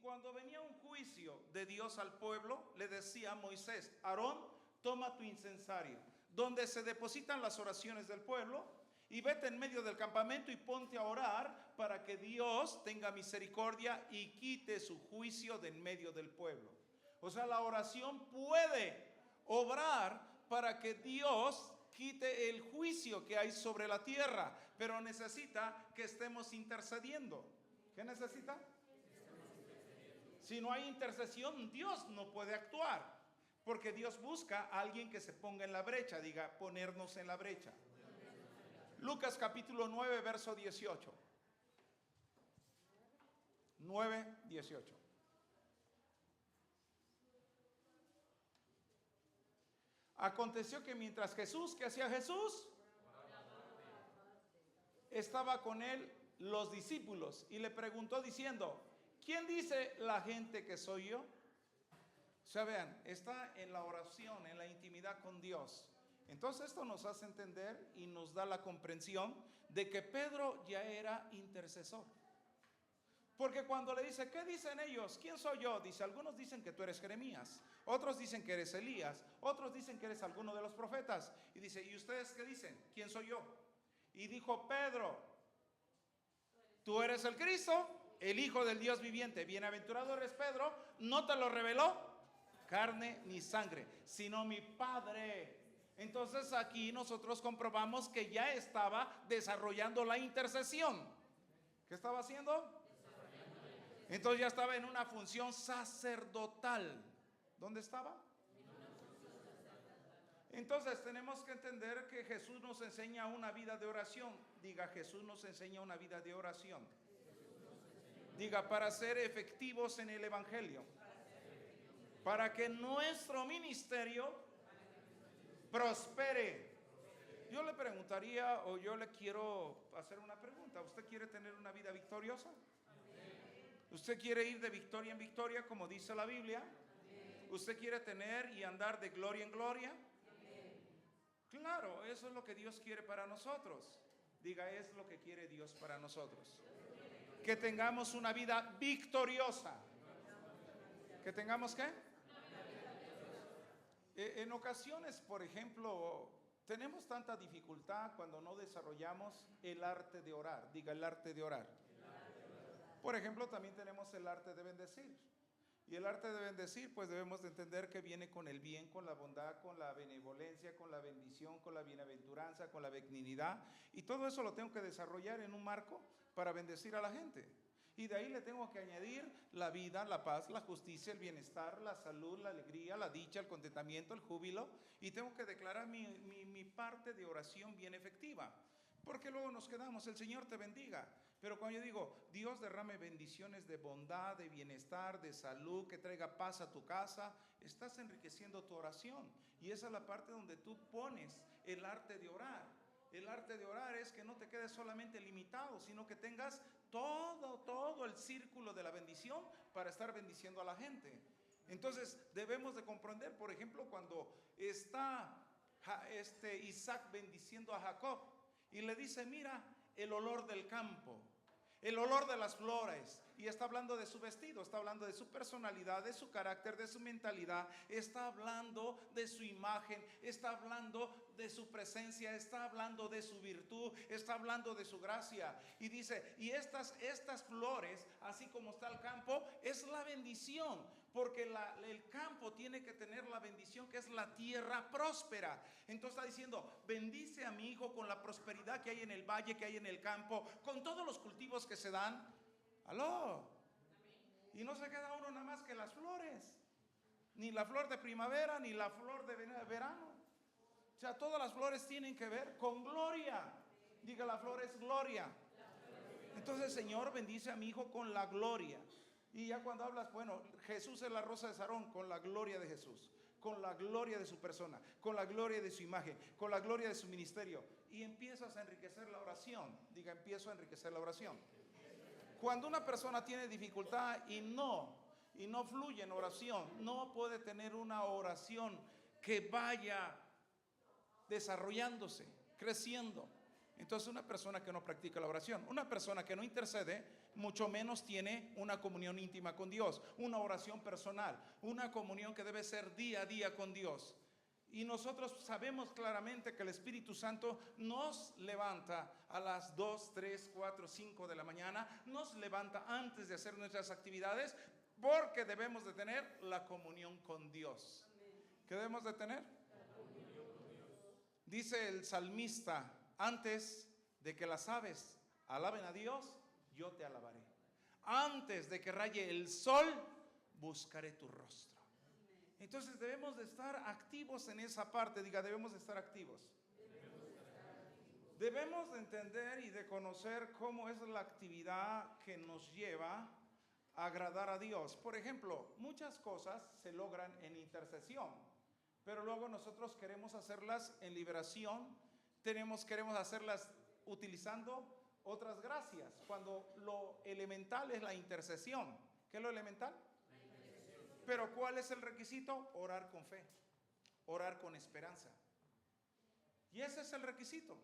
cuando venía un juicio de Dios al pueblo, le decía a Moisés: Aarón, toma tu incensario, donde se depositan las oraciones del pueblo, y vete en medio del campamento y ponte a orar para que Dios tenga misericordia y quite su juicio de en medio del pueblo. O sea, la oración puede obrar para que Dios quite el juicio que hay sobre la tierra, pero necesita que estemos intercediendo. ¿Qué necesita? Si no hay intercesión, Dios no puede actuar, porque Dios busca a alguien que se ponga en la brecha. Diga, ponernos en la brecha. Lucas capítulo 9, verso 18. 9, 18. Aconteció que mientras Jesús, ¿qué hacía Jesús? Estaba con él los discípulos y le preguntó diciendo: ¿quién dice la gente que soy yo? O sea, vean, está en la oración, en la intimidad con Dios. Entonces esto nos hace entender y nos da la comprensión de que Pedro ya era intercesor. Porque cuando le dice: ¿qué dicen ellos? ¿Quién soy yo? Dice: algunos dicen que tú eres Jeremías, otros dicen que eres Elías, otros dicen que eres alguno de los profetas. Y dice: ¿y ustedes qué dicen? ¿Quién soy yo? Y dijo Pedro: tú eres el Cristo, el Hijo del Dios viviente. Bienaventurado eres Pedro, no te lo reveló carne ni sangre, sino mi Padre. Entonces aquí nosotros comprobamos que ya estaba desarrollando la intercesión. ¿Qué estaba haciendo? Entonces ya estaba en una función sacerdotal. ¿Dónde estaba? Entonces tenemos que entender que Jesús nos enseña una vida de oración. Diga, Jesús nos enseña una vida de oración. Diga, para ser efectivos en el Evangelio, para que nuestro ministerio prospere. Yo le preguntaría, o yo le quiero hacer una pregunta: ¿usted quiere tener una vida victoriosa? ¿Usted quiere ir de victoria en victoria, como dice la Biblia? ¿Usted quiere tener y andar de gloria en gloria? Claro, eso es lo que Dios quiere para nosotros. Diga, es lo que quiere Dios para nosotros. Que tengamos una vida victoriosa. ¿Que tengamos qué? En ocasiones, por ejemplo, tenemos tanta dificultad cuando no desarrollamos el arte de orar. Diga, el arte de orar. Por ejemplo, también tenemos el arte de bendecir. Y el arte de bendecir, pues debemos de entender que viene con el bien, con la bondad, con la benevolencia, con la bendición, con la bienaventuranza, con la benignidad. Y todo eso lo tengo que desarrollar en un marco para bendecir a la gente. Y de ahí le tengo que añadir la vida, la paz, la justicia, el bienestar, la salud, la alegría, la dicha, el contentamiento, el júbilo. Y tengo que declarar mi parte de oración bien efectiva. Porque luego nos quedamos: el Señor te bendiga. Pero cuando yo digo: Dios derrame bendiciones de bondad, de bienestar, de salud, que traiga paz a tu casa, estás enriqueciendo tu oración. Y esa es la parte donde tú pones el arte de orar. El arte de orar es que no te quedes solamente limitado, sino que tengas todo el círculo de la bendición para estar bendiciendo a la gente. Entonces debemos de comprender, por ejemplo, cuando está Isaac bendiciendo a Jacob y le dice: mira el olor del campo, el olor de las flores. Y está hablando de su vestido, está hablando de su personalidad, de su carácter, de su mentalidad. Está hablando de su imagen, está hablando de su presencia, está hablando de su virtud, está hablando de su gracia. Y dice: y estas flores, así como está el campo, es la bendición. Porque el campo tiene que tener la bendición, que es la tierra próspera. Entonces está diciendo: bendice a mi hijo con la prosperidad que hay en el valle, que hay en el campo, con todos los cultivos que se dan. Aló. Y no se queda uno nada más que las flores, ni la flor de primavera, ni la flor de verano. O sea, todas las flores tienen que ver con gloria. Diga, la flor es gloria. Entonces, Señor, bendice a mi hijo con la gloria. Y ya cuando hablas, bueno, Jesús es la rosa de Sarón, con la gloria de Jesús, con la gloria de su persona, con la gloria de su imagen, con la gloria de su ministerio. Y empiezas a enriquecer la oración. Diga, empiezo a enriquecer la oración. Cuando una persona tiene dificultad y no fluye en oración, no puede tener una oración que vaya desarrollándose, creciendo. Entonces una persona que no practica la oración, una persona que no intercede, mucho menos tiene una comunión íntima con Dios, una oración personal, una comunión que debe ser día a día con Dios. Y nosotros sabemos claramente que el Espíritu Santo nos levanta a las 2, 3, 4, 5 de la mañana, nos levanta antes de hacer nuestras actividades, porque debemos de tener la comunión con Dios. ¿Qué debemos de tener? Dice el salmista: antes de que las aves alaben a Dios, yo te alabaré. Antes de que raye el sol, buscaré tu rostro. Entonces debemos de estar activos en esa parte. Diga, debemos de estar activos. Debemos de entender y de conocer cómo es la actividad que nos lleva a agradar a Dios. Por ejemplo, muchas cosas se logran en intercesión, pero luego nosotros queremos hacerlas en liberación, queremos hacerlas utilizando otras gracias, cuando lo elemental es la intercesión. ¿Qué es lo elemental? Pero ¿cuál es el requisito? Orar con fe, orar con esperanza. Y ese es el requisito.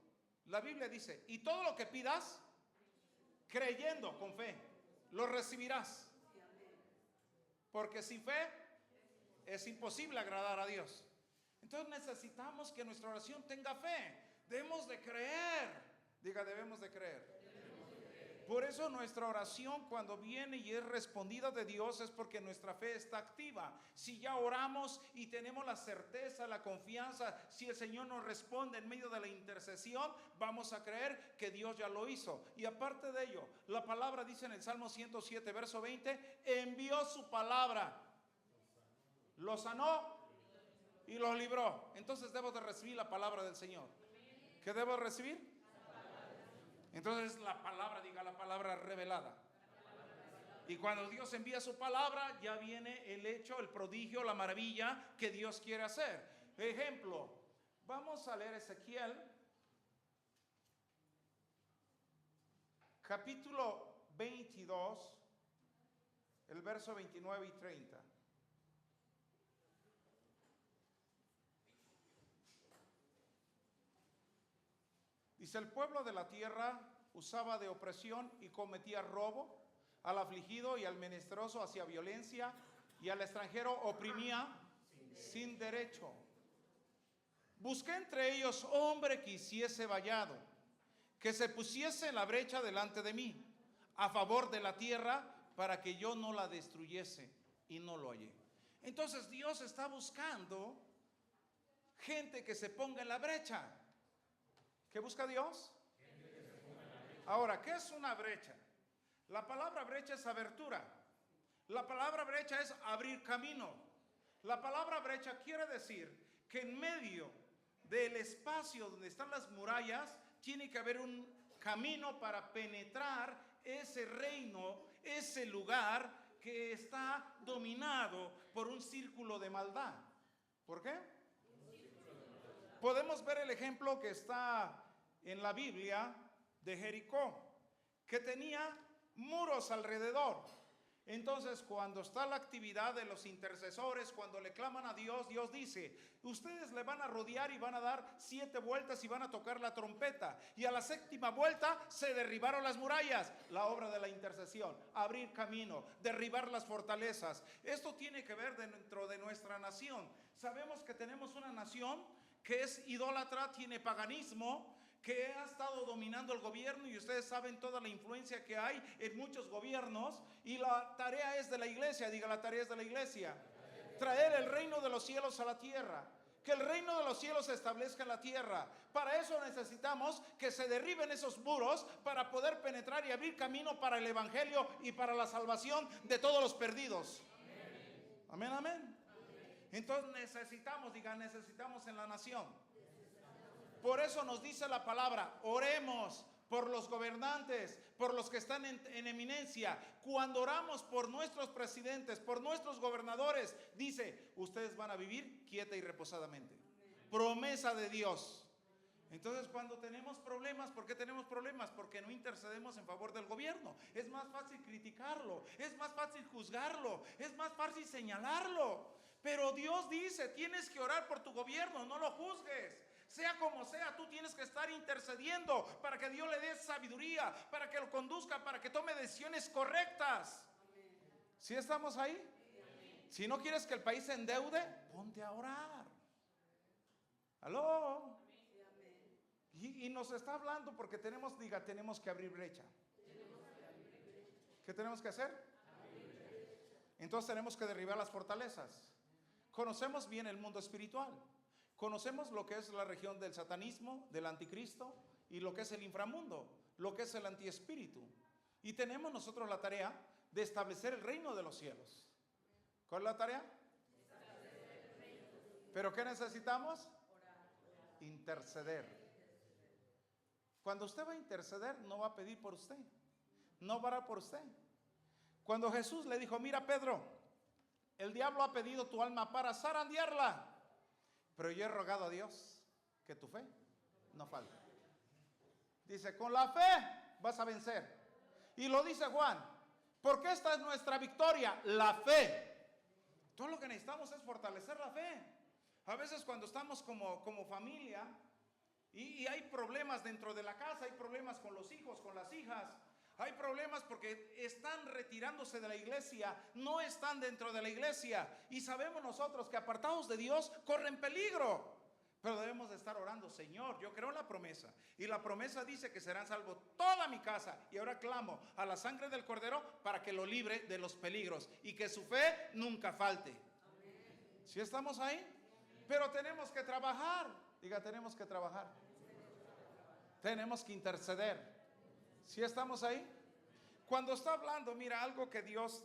La Biblia dice: y todo lo que pidas, creyendo con fe, lo recibirás. Porque sin fe es imposible agradar a Dios. Entonces necesitamos que nuestra oración tenga fe. Debemos de creer. Diga, debemos de creer. Por eso nuestra oración, cuando viene y es respondida de Dios, es porque nuestra fe está activa. Si ya oramos y tenemos la certeza, la confianza, si el Señor nos responde en medio de la intercesión, vamos a creer que Dios ya lo hizo. Y aparte de ello, la palabra dice en el Salmo 107, verso 20, envió su palabra, los sanó y los libró. Entonces debo de recibir la palabra del Señor. ¿Qué debo recibir? Entonces la palabra, diga, la palabra revelada. Y cuando Dios envía su palabra, ya viene el hecho, el prodigio, la maravilla que Dios quiere hacer. Ejemplo, vamos a leer Ezequiel, capítulo 22, el verso 29 y 30. Dice: el pueblo de la tierra usaba de opresión y cometía robo, al afligido y al menesteroso hacía violencia, y al extranjero oprimía sin derecho. Busqué entre ellos hombre que hiciese vallado, que se pusiese en la brecha delante de mí, a favor de la tierra, para que yo no la destruyese, y no lo hallé. Entonces Dios está buscando gente que se ponga en la brecha. ¿Qué busca Dios? Ahora, ¿qué es una brecha? La palabra brecha es abertura. La palabra brecha es abrir camino. La palabra brecha quiere decir que en medio del espacio donde están las murallas tiene que haber un camino para penetrar ese reino, ese lugar que está dominado por un círculo de maldad. ¿Por qué? Podemos ver el ejemplo que está en la Biblia de Jericó, que tenía muros alrededor. Entonces, cuando está la actividad de los intercesores, cuando le claman a Dios, Dios dice: ustedes le van a rodear y van a dar 7 vueltas y van a tocar la trompeta. Y a la 7ª vuelta se derribaron las murallas. La obra de la intercesión, abrir camino, derribar las fortalezas. Esto tiene que ver dentro de nuestra nación. Sabemos que tenemos una nación que es idólatra, tiene paganismo, que ha estado dominando el gobierno, y ustedes saben toda la influencia que hay en muchos gobiernos, y la tarea es de la iglesia. Diga, la tarea es de la iglesia. Traer el reino de los cielos a la tierra, que el reino de los cielos se establezca en la tierra. Para eso necesitamos que se derriben esos muros, para poder penetrar y abrir camino para el evangelio y para la salvación de todos los perdidos. Amén, amén. Entonces necesitamos, diga, necesitamos en la nación. Por eso nos dice la palabra: oremos por los gobernantes, por los que están en eminencia. Cuando oramos por nuestros presidentes, por nuestros gobernadores, dice: ustedes van a vivir quieta y reposadamente. Promesa de Dios. Entonces, cuando tenemos problemas, ¿por qué tenemos problemas? Porque no intercedemos en favor del gobierno. Es más fácil criticarlo, es más fácil juzgarlo, es más fácil señalarlo. Pero Dios dice: tienes que orar por tu gobierno, no lo juzgues. Sea como sea, tú tienes que estar intercediendo para que Dios le dé sabiduría, para que lo conduzca, para que tome decisiones correctas. ¿Sí estamos ahí? Si no quieres que el país se endeude, ponte a orar. ¿Aló? Y nos está hablando porque tenemos que abrir brecha. ¿Qué tenemos que hacer? Entonces tenemos que derribar las fortalezas. Conocemos bien el mundo espiritual. Conocemos lo que es la región del satanismo, del anticristo, y lo que es el inframundo, lo que es el antiespíritu. Y tenemos nosotros la tarea de establecer el reino de los cielos. ¿Cuál es la tarea? ¿Pero qué necesitamos? Interceder. Cuando usted va a interceder, no va a pedir por usted, no va a orar por usted. Cuando Jesús le dijo: mira, Pedro, el diablo ha pedido tu alma para zarandearla, pero yo he rogado a Dios que tu fe no falte. Dice: con la fe vas a vencer. Y lo dice Juan, porque esta es nuestra victoria, la fe. Todo lo que necesitamos es fortalecer la fe. A veces cuando estamos como familia y hay problemas dentro de la casa, hay problemas con los hijos, con las hijas, hay problemas porque están retirándose de la iglesia, no están dentro de la iglesia, y sabemos nosotros que apartados de Dios corren peligro. Pero debemos de estar orando: Señor, yo creo en la promesa, y la promesa dice que serán salvos toda mi casa, y ahora clamo a la sangre del Cordero para que lo libre de los peligros y que su fe nunca falte. ¿Sí estamos ahí? Pero tenemos que trabajar. Diga, tenemos que trabajar. Tenemos que interceder. ¿Sí estamos ahí? Cuando está hablando, mira, algo que Dios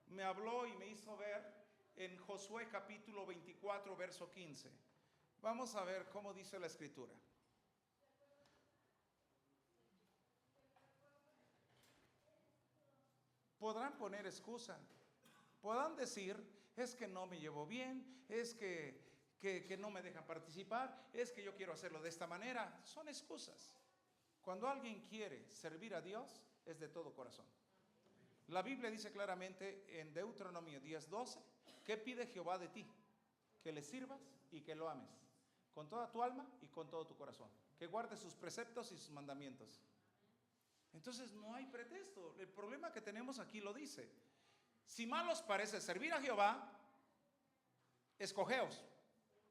me habló y me hizo ver en Josué capítulo 24, verso 15. Vamos a ver cómo dice la escritura. Podrán poner excusa, podrán decir: es que no me llevo bien, es que no me dejan participar, es que yo quiero hacerlo de esta manera. Son excusas. Cuando alguien quiere servir a Dios, es de todo corazón. La Biblia dice claramente en Deuteronomio 10:12, ¿qué pide Jehová de ti? Que le sirvas y que lo ames con toda tu alma y con todo tu corazón, que guardes sus preceptos y sus mandamientos. Entonces no hay pretexto. El problema que tenemos aquí lo dice: si mal os parece servir a Jehová, escogeos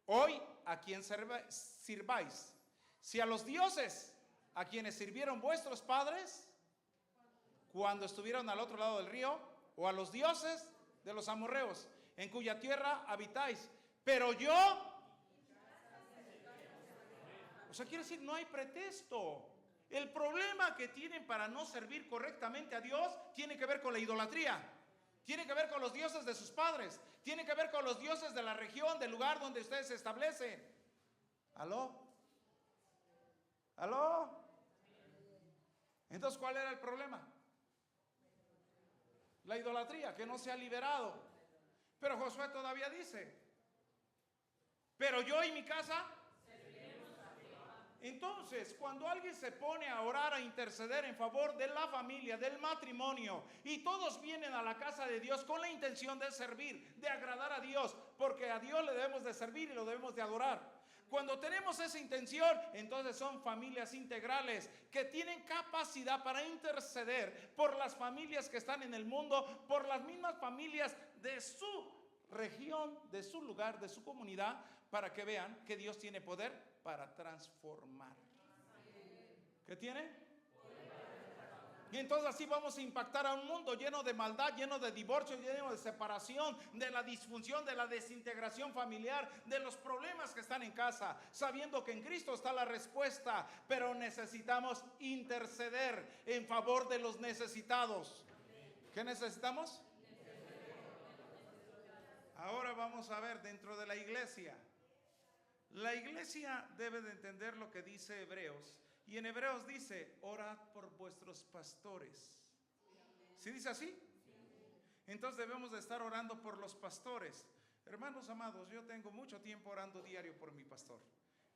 hoy a quien sirváis, si a los dioses a quienes sirvieron vuestros padres cuando estuvieron al otro lado del río, o a los dioses de los amorreos, en cuya tierra habitáis. Pero yo, o sea, quiere decir, no hay pretexto. El problema que tienen para no servir correctamente a Dios tiene que ver con la idolatría, tiene que ver con los dioses de sus padres, tiene que ver con los dioses de la región, del lugar donde ustedes se establecen. ¿Aló? ¿Aló? Entonces, ¿cuál era el problema? La idolatría, que no se ha liberado. Pero Josué todavía dice: pero yo y mi casa. Entonces, cuando alguien se pone a orar, a interceder en favor de la familia, del matrimonio, y todos vienen a la casa de Dios con la intención de servir, de agradar a Dios, porque a Dios le debemos de servir y lo debemos de adorar. Cuando tenemos esa intención, entonces son familias integrales que tienen capacidad para interceder por las familias que están en el mundo, por las mismas familias de su región, de su lugar, de su comunidad, para que vean que Dios tiene poder para transformar. ¿Qué tiene? Y entonces así vamos a impactar a un mundo lleno de maldad, lleno de divorcio, lleno de separación, de la disfunción, de la desintegración familiar, de los problemas que están en casa, sabiendo que en Cristo está la respuesta, pero necesitamos interceder en favor de los necesitados. ¿Qué necesitamos? Ahora vamos a ver dentro de la iglesia. La iglesia debe de entender lo que dice Hebreos. Y en Hebreos dice: orad por vuestros pastores. ¿Sí dice así? Entonces debemos de estar orando por los pastores. Hermanos amados, yo tengo mucho tiempo orando diario por mi pastor.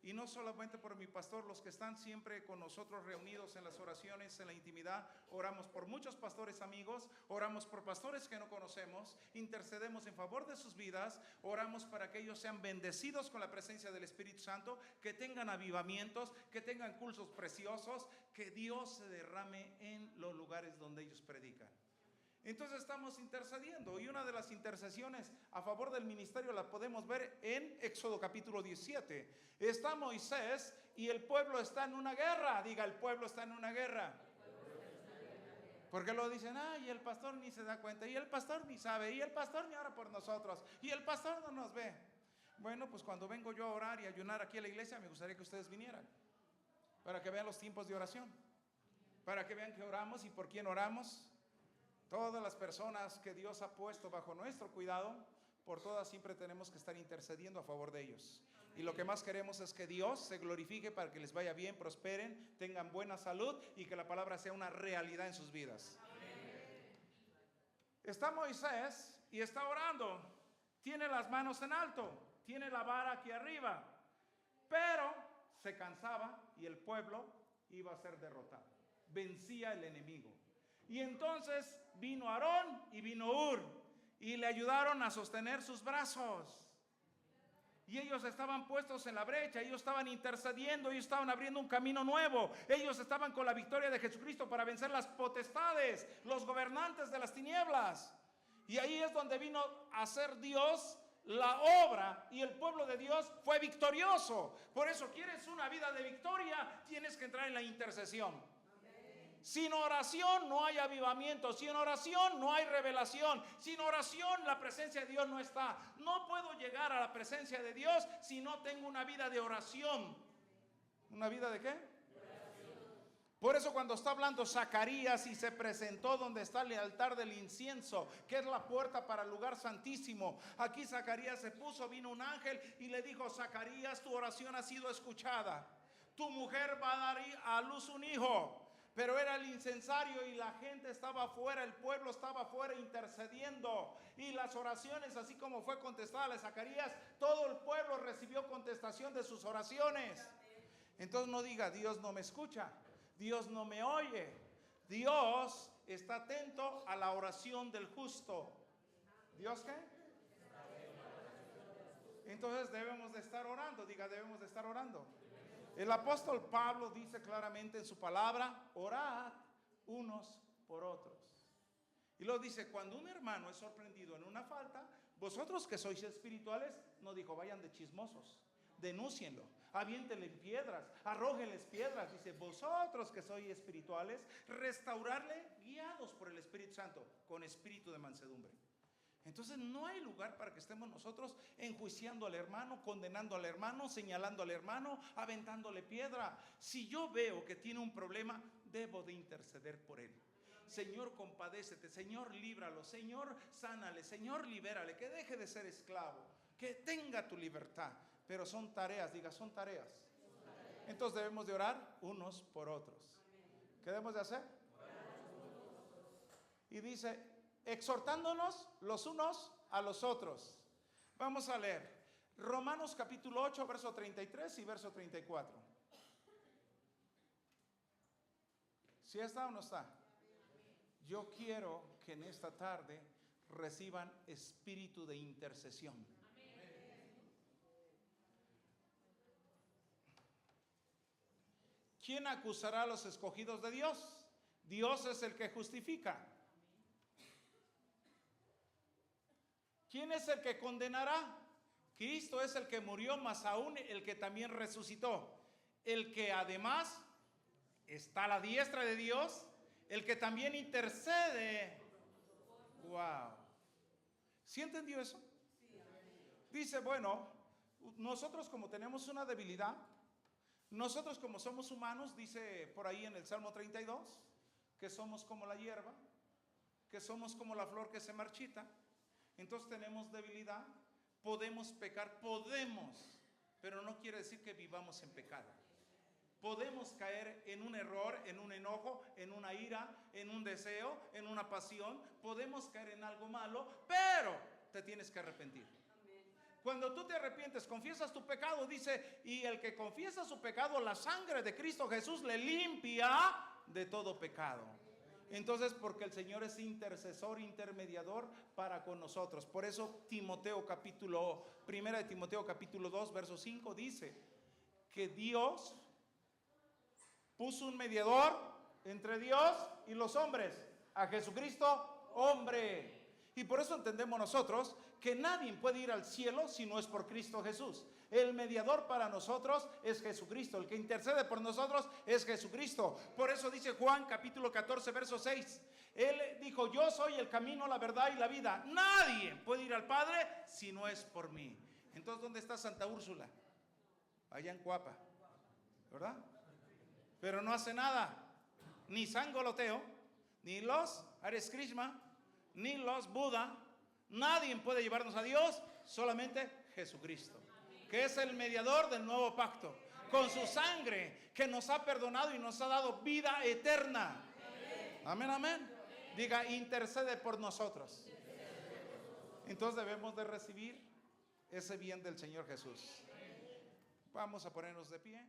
Y no solamente por mi pastor, los que están siempre con nosotros reunidos en las oraciones, en la intimidad, oramos por muchos pastores amigos, oramos por pastores que no conocemos, intercedemos en favor de sus vidas, oramos para que ellos sean bendecidos con la presencia del Espíritu Santo, que tengan avivamientos, que tengan cursos preciosos, que Dios se derrame en los lugares donde ellos predican. Entonces estamos intercediendo, y una de las intercesiones a favor del ministerio la podemos ver en Éxodo capítulo 17. Está Moisés y el pueblo está en una guerra. Diga, el pueblo está en una guerra. Porque lo dicen, y el pastor ni se da cuenta, y el pastor ni sabe, y el pastor ni ora por nosotros, y el pastor no nos ve. Bueno, pues cuando vengo yo a orar y ayunar aquí a la iglesia, me gustaría que ustedes vinieran, para que vean los tiempos de oración, para que vean que oramos y por quién oramos. Todas las personas que Dios ha puesto bajo nuestro cuidado, por todas siempre tenemos que estar intercediendo a favor de ellos. Y lo que más queremos es que Dios se glorifique para que les vaya bien, prosperen, tengan buena salud y que la palabra sea una realidad en sus vidas. Está Moisés y está orando. Tiene las manos en alto, tiene la vara aquí arriba, pero se cansaba y el pueblo iba a ser derrotado. Vencía el enemigo. Y entonces vino Aarón y vino Hur y le ayudaron a sostener sus brazos. Y ellos estaban puestos en la brecha, ellos estaban intercediendo, ellos estaban abriendo un camino nuevo. Ellos estaban con la victoria de Jesucristo para vencer las potestades, los gobernantes de las tinieblas. Y ahí es donde vino a hacer Dios la obra, y el pueblo de Dios fue victorioso. Por eso, ¿quieres una vida de victoria? Tienes que entrar en la intercesión. Sin oración no hay avivamiento, sin oración no hay revelación, sin oración la presencia de Dios no está. No puedo llegar a la presencia de Dios si no tengo una vida de oración. ¿Una vida de qué? Por eso cuando está hablando Zacarías y se presentó donde está el altar del incienso, que es la puerta para el lugar santísimo, aquí Zacarías se puso, vino un ángel y le dijo: Zacarías, tu oración ha sido escuchada, tu mujer va a dar a luz un hijo. Pero era el incensario y la gente estaba afuera, el pueblo estaba afuera intercediendo. Y las oraciones, así como fue contestada a Zacarías, todo el pueblo recibió contestación de sus oraciones. Entonces no diga: Dios no me escucha, Dios no me oye. Dios está atento a la oración del justo. ¿Dios qué? Entonces debemos de estar orando. Diga, debemos de estar orando. El apóstol Pablo dice claramente en su palabra: orad unos por otros. Y luego dice: cuando un hermano es sorprendido en una falta, vosotros que sois espirituales, no dijo vayan de chismosos, denúncienlo, aviéntenle piedras, arrójenles piedras. Dice: vosotros que sois espirituales, restaurarle guiados por el Espíritu Santo, con espíritu de mansedumbre. Entonces no hay lugar para que estemos nosotros enjuiciando al hermano, condenando al hermano, señalando al hermano, aventándole piedra. Si yo veo que tiene un problema, debo de interceder por él. Señor, compadécete, Señor, líbralo, Señor, sánale, Señor, libérale, que deje de ser esclavo, que tenga tu libertad. Pero son tareas, diga, son tareas. Entonces debemos de orar unos por otros. ¿Qué debemos de hacer? Y dice: exhortándonos los unos a los otros. Vamos a leer Romanos capítulo 8, verso 33 y verso 34. ¿Sí está o no está? Yo quiero que en esta tarde reciban espíritu de intercesión. ¿Quién acusará a los escogidos de Dios? Dios es el que justifica. ¿Quién es el que condenará? Cristo es el que murió, más aún el que también resucitó, el que además está a la diestra de Dios, el que también intercede. Wow. ¿Sí entendió eso? Dice: bueno, nosotros como tenemos una debilidad, nosotros como somos humanos, dice por ahí en el Salmo 32, que somos como la hierba, que somos como la flor que se marchita. Entonces tenemos debilidad, podemos pecar, podemos, pero no quiere decir que vivamos en pecado. Podemos caer en un error, en un enojo, en una ira, en un deseo, en una pasión. Podemos caer en algo malo, pero te tienes que arrepentir. Cuando tú te arrepientes, confiesas tu pecado, dice, y el que confiesa su pecado, la sangre de Cristo Jesús le limpia de todo pecado. Entonces, porque el Señor es intercesor, intermediador para con nosotros. Por eso Primera de Timoteo capítulo 2, verso 5 dice que Dios puso un mediador entre Dios y los hombres, a Jesucristo, hombre. Y por eso entendemos nosotros que nadie puede ir al cielo si no es por Cristo Jesús. El mediador para nosotros es Jesucristo. El que intercede por nosotros es Jesucristo. Por eso dice Juan capítulo 14, verso 6. Él dijo, yo soy el camino, la verdad y la vida. Nadie puede ir al Padre si no es por mí. Entonces, ¿dónde está Santa Úrsula? Allá en Cuapa, ¿verdad? Pero no hace nada. Ni San Goloteo, ni los Hare Krishna, ni los Buda. Nadie puede llevarnos a Dios, solamente Jesucristo, que es el mediador del nuevo pacto, con su sangre que nos ha perdonado y nos ha dado vida eterna. Amén, amén. Diga, intercede por nosotros. Entonces debemos de recibir ese bien del Señor Jesús. Vamos a ponernos de pie.